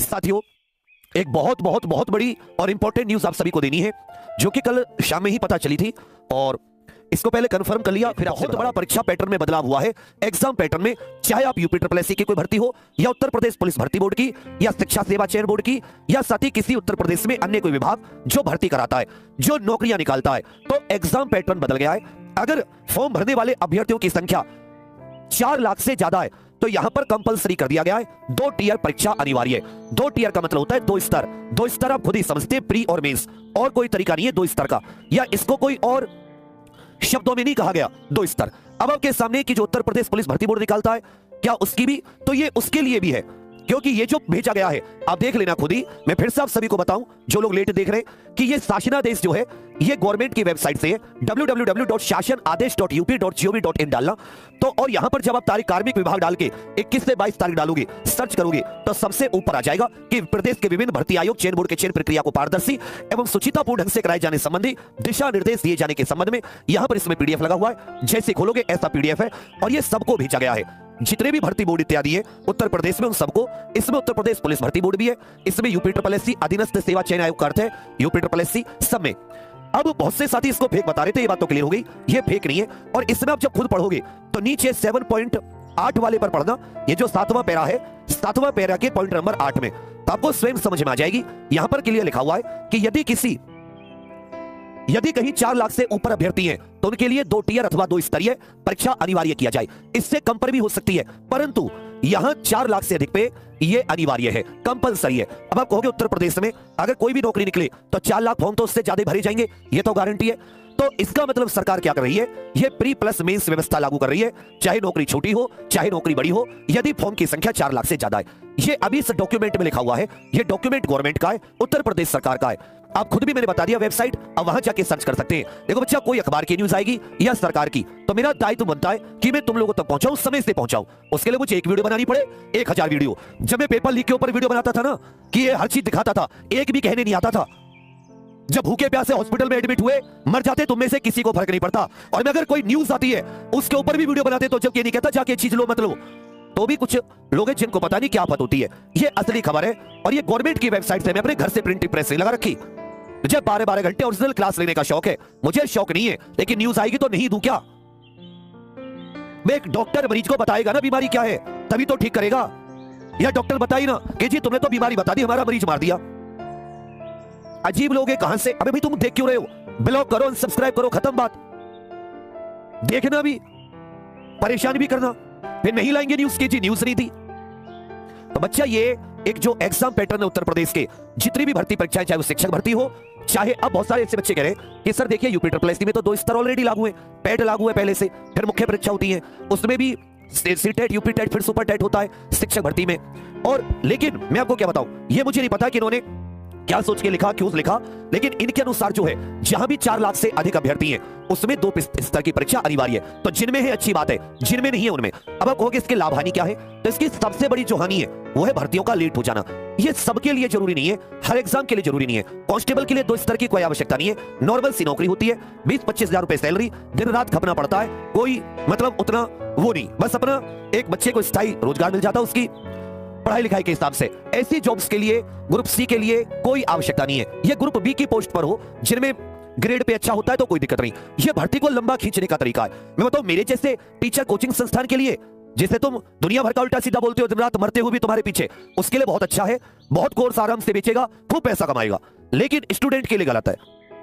साथियों, एक बहुत बहुत बहुत बड़ी और इंपॉर्टेंट न्यूज आप सभी को देनी है, जो कि कल शाम में ही पता चली थी और इसको पहले कंफर्म कर लिया। फिर बहुत बड़ा परीक्षा पैटर्न में बदलाव हुआ है। एग्जाम पैटर्न में चाहे आप यूपी SSSC की कोई भर्ती हो या उत्तर प्रदेश पुलिस भर्ती बोर्ड की या शिक्षा सेवा चयन बोर्ड की या साथ ही किसी उत्तर प्रदेश में अन्य कोई विभाग जो भर्ती कराता है, जो नौकरियां निकालता है, तो एग्जाम पैटर्न बदल गया है। अगर फॉर्म भरने वाले अभ्यर्थियों की संख्या 4 लाख से ज्यादा है तो यहां पर कंपलसरी कर दिया गया है 2 टियर परीक्षा अनिवार्य है। 2 टियर का मतलब होता है 2 स्तर। 2 स्तर आप खुद ही समझते हैं, प्री और मेंस, और कोई तरीका नहीं है 2 स्तर का, या इसको कोई और शब्दों में नहीं कहा गया 2 स्तर। अब आपके सामने कि जो उत्तर प्रदेश पुलिस भर्ती बोर्ड निकालता है, क्या उसकी भी, तो ये उसके लिए भी है, क्योंकि ये जो भेजा गया है आप देख लेना खुद ही। मैं फिर से आप सभी को बताऊं जो लोग लेट देख रहे हैं कि ये शासनादेश जो है ये गवर्नमेंट की वेबसाइट से है www.shasanaadesh.up.gov.in डालना। तो और यहां पर जब आप तारीख कार्मिक विभाग डाल के 21 से 22 तारीख डालोगे, सर्च करोगे, तो सबसे ऊपर आ जाएगा कि प्रदेश के विभिन्न भर्ती आयोग चयन बोर्ड के चयन प्रक्रिया को पारदर्शी एवं सुचितापूर्ण ढंग से कराए जाने संबंधी दिशा निर्देश दिए जाने के संबंध में यहां पर इसमें पीडीएफ लगा हुआ है। जैसे खोलोगे ऐसा पीडीएफ है और ये सबको भेजा गया है। जितने भी भर्ती बोर्ड इत्यादि है उत्तर प्रदेश में, उन सबको, इसमें उत्तर प्रदेश पुलिस भर्ती बोर्ड भी है, इसमें यूपी SSSC अधीनस्थ सेवा चयन आयोग का अर्थ है यूपी SSSC, सब में। अब बहुत से साथी इसको फेक बता रहे थे, ये बात तो क्लियर हो गई, ये फेक नहीं है। और इसमें आप जब खुद पढ़ोगे तो नीचे 7.8 वाले पर पढ़ना, ये जो 7वां पैरा है, 7वां पैरा के पॉइंट नंबर 8 में, तो आपको स्वयं समझ में आ जाएगी। यहां पर क्लियर लिखा हुआ है कि यदि कहीं 4 लाख से ऊपर अभ्यर्थी हैं तो उनके लिए 2 टियर अथवा 2 स्तरीय परीक्षा अनिवार्य किया जाए। इससे कम पर भी हो सकती है, परंतु यहां 4 लाख से अधिक पे ये अनिवार्य है, कंपलसरी है। अब आप कहोगे उत्तर प्रदेश में अगर कोई भी नौकरी निकले तो 4 लाख फॉर्म तो उससे ज्यादा भरे जाएंगे, ये तो गारंटी है। तो इसका मतलब सरकार क्या कर रही है, ये प्री प्लस मेंस व्यवस्था लागू कर रही है, चाहे नौकरी छोटी हो चाहे नौकरी बड़ी हो, यदि फॉर्म की संख्या 4 लाख से ज्यादा है। ये अभी इस डॉक्यूमेंट में लिखा हुआ है, ये डॉक्यूमेंट गवर्नमेंट का है, उत्तर प्रदेश सरकार का है। आप खुद भी मैंने बता दिया वेबसाइट, अब वहां जाके सर्च कर सकते हैं। देखो बच्चा, कोई अखबार की न्यूज आएगी या सरकार की, तो मेरा दायित्व बनता है कि मैं तुम लोगों तक पहुंचाऊं, समय से पहुंचाऊं। उसके लिए मुझे एक वीडियो बनानी पड़े 1000 वीडियो। जब मैं पेपर लीक के ऊपर वीडियो बनाता था ना, कि ये हर चीज दिखाता था, एक भी कहने नहीं आता था। जब भूखे प्यासे हॉस्पिटल में एडमिट हुए, मर जाते, तुम में से किसी को फर्क नहीं पड़ता। और मैं अगर कोई न्यूज आती है उसके ऊपर भी वीडियो बनाते, तो जब ये नहीं कहता जाके चीज लो मत लो, तो भी कुछ लोग हैं जिनको पता नहीं क्या आफत होती है। ये असली खबर है और ये गवर्नमेंट की वेबसाइट से, मैं अपने घर से प्रिंटिंग प्रेस नहीं लगा रखी। मुझे 12-12 घंटे ओरिजिनल क्लास लेने का शौक है, मुझे शौक नहीं है, लेकिन न्यूज आएगी तो नहीं दूं क्या? मैं एक डॉक्टर मरीज को बताएगा ना बीमारी क्या है, तभी तो ठीक करेगा। या डॉक्टर बताई ना कि जी तुमने तो बीमारी बता दी, हमारा मरीज मार दिया। अजीब लोग हैं, कहां से? अबे भाई तुम देख क्यों रहे हो? ब्लॉक करो, अनसब्सक्राइब करो, खत्म बात। देखना भी, परेशान भी करना, फिर नहीं लाएंगे न्यूज की, जी न्यूज नहीं थी। तो बच्चा, ये एक जो एग्जाम पैटर्न है उत्तर प्रदेश के, जितनी भी भर्ती परीक्षाएं, चाहे वो शिक्षक भर्ती हो, चाहे, अब बहुत सारे ऐसे बच्चे कह रहे हैं कि सर देखिए यूपी SSSC में तो 2 स्तर ऑलरेडी लागू है, पैट लागू है पहले से, फिर मुख्य परीक्षा होती है, उसमें भी सीटेट, यूपी टेट, फिर सुपर टेट होता है शिक्षक भर्ती में। और लेकिन मैं आपको क्या बताऊं, ये मुझे नहीं पता कि इन्होंने क्या सोच के लिखा, क्यों लिखा, लेकिन इनके अनुसार जो है, जहां भी 4 लाख से अधिक अभ्यर्थी हैं उसमें 2 स्तर की परीक्षा अनिवार्य है। तो जिनमें है अच्छी बात है, जिनमें नहीं है उनमें। अब आप कहोगे इसके लाभ हानि क्या है, तो इसकी सबसे बड़ी जो हानि है वो है भर्तियों का लेट हो जाना। ये सबके लिए जरूरी नहीं है, हर एग्जाम के लिए जरूरी नहीं है। कांस्टेबल के लिए 2 स्तर की कोई आवश्यकता नहीं है, नॉर्मल सी नौकरी होती है, 20-25 हजार रुपए सैलरी, दिन रात खपना पड़ता है, कोई मतलब उतना वो नहीं, बस अपना एक बच्चे को स्थायी रोजगार मिल जाता है उसकी पढ़ाई लिखाई के हिसाब से। ऐसी जॉब्स के लिए ग्रुप सी के लिए कोई आवश्यकता नहीं है। ये ग्रुप बी की पोस्ट पर हो, जिनमें ग्रेड पे अच्छा होता है, तो कोई दिक्कत नहीं। ये भर्ती को लंबा खींचने का तरीका है। मैं बताऊं, मेरे जैसे टीचर कोचिंग संस्थान के लिए, जिसे तुम दुनिया भर का उल्टा सीधा बोलते हो, दिन रात मरते हुए भी तुम्हारे पीछे, उसके लिए बहुत अच्छा है, बहुत कोर्स आराम से बेचेगा, खूब पैसा कमाएगा। लेकिन स्टूडेंट के लिए गलत है,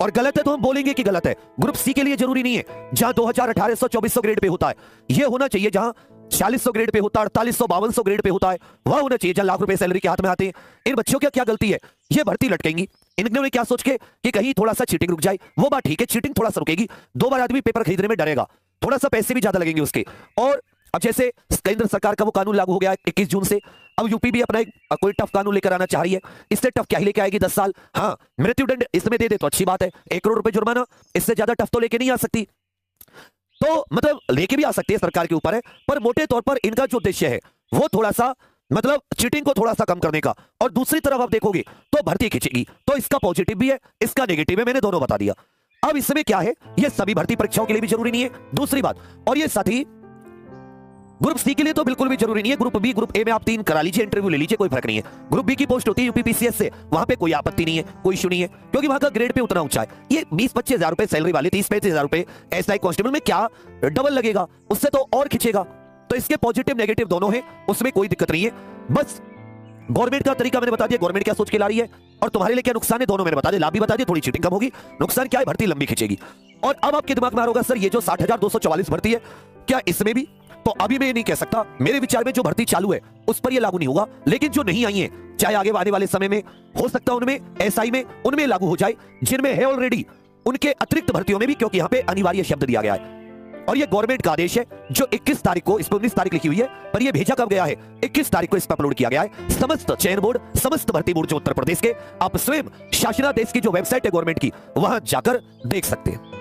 और गलत है तो हम बोलेंगे कि गलत है। ग्रुप सी के लिए जरूरी नहीं है, जहां 2000, 1800, 2400 ग्रेड पे होता है, यह होना चाहिए जहां 4600 ग्रेड पे होता है, 4800, 5200 ग्रेड पे होता है, वह होना चाहिए जहां लाख रुपए सैलरी के हाथ में आते हैं। इन बच्चों की क्या गलती है, ये भर्ती लटकेंगी। इन्होंने क्या सोच के कि कहीं थोड़ा सा चीटिंग रुक जाए, वो बात ठीक है, चीटिंग थोड़ा सा रुकेगी, 2 बार आदमी पेपर खरीदने में डरेगा, थोड़ा सा पैसे भी ज्यादा लगेंगे उसके। और अब जैसे केंद्र सरकार का वो कानून लागू हो गया 21 जून से, अब यूपी भी अपना कोई टफ कानून लेकर आना चाह रही है। इससे टफ क्या ही लेके आएगी, 10 साल, हाँ मृत्युदंड इसमें दे दे तो अच्छी बात है, 1 करोड़ रुपए जुर्माना, इससे ज्यादा टफ तो लेके नहीं आ सकती। तो मतलब लेके भी आ सकती है, सरकार के ऊपर है, पर मोटे तौर पर इनका जो उद्देश्य है वो थोड़ा सा मतलब चीटिंग को थोड़ा सा कम करने का। और दूसरी तरफ आप देखोगे तो भर्ती खींचेगी, तो इसका पॉजिटिव भी है, इसका नेगेटिव है, मैंने दोनों बता दिया। अब इसमें क्या है, ये सभी भर्ती परीक्षाओं के लिए भी जरूरी नहीं है, दूसरी बात। और ये साथ ही ग्रुप सी के लिए तो बिल्कुल भी जरूरी नहीं है। ग्रुप बी, ग्रुप ए में आप 3 करा लीजिए, इंटरव्यू ले लीजिए, कोई फर्क नहीं है। ग्रुप बी की पोस्ट होती है यूपीपीसीएस से, वहां पे कोई आपत्ति नहीं है, कोई इशू नहीं है, क्योंकि वहां का ग्रेड पे उतना ऊंचा है। ये 20-25 हजार रुपए सैलरी वाले, 30-35 हजार रुपए एसआई कांस्टेबल में क्या डबल लगेगा, उससे तो और खींचेगा। तो इसके पॉजिटिव नेगेटिव दोनों है, उसमें कोई दिक्कत नहीं है। बस गवर्नमेंट का तरीका मैंने बता दिया, गवर्नमेंट क्या सोच के ला रही है और तुम्हारे लिए क्या नुकसान है, दोनों मैंने बता दिया। लाभ भी बता दिया, थोड़ी चीटिंग कम होगी, नुकसान क्या है, भर्ती लंबी खींचेगी। और अब आपके दिमाग में आ रहा होगा सर ये जो 60,244 भर्ती है क्या इसमें भी? तो अभी मैं ये नहीं कह सकता, मेरे विचार में जो भर्ती चालू है उस पर ये लागू नहीं होगा, लेकिन जो नहीं आई है चाहे आगे आने वाले समय में हो सकता है उनमें एसआई में उनमें लागू हो जाए, जिनमें है ऑलरेडी उनके अतिरिक्त भर्तियों में भी, क्योंकि यहां पे अनिवार्य शब्द दिया गया है। और ये गवर्नमेंट का आदेश है जो 21 तारीख को, इस पर 19 तारीख लिखी हुई है, पर ये भेजा कब गया है? 21 तारीख को इस पर अपलोड किया गया है। समस्त चयन बोर्ड, समस्त भर्ती बोर्ड जो उत्तर प्रदेश के, आप स्वयं शासनादेश की जो वेबसाइट है गवर्नमेंट की, वहां जाकर देख सकते हैं।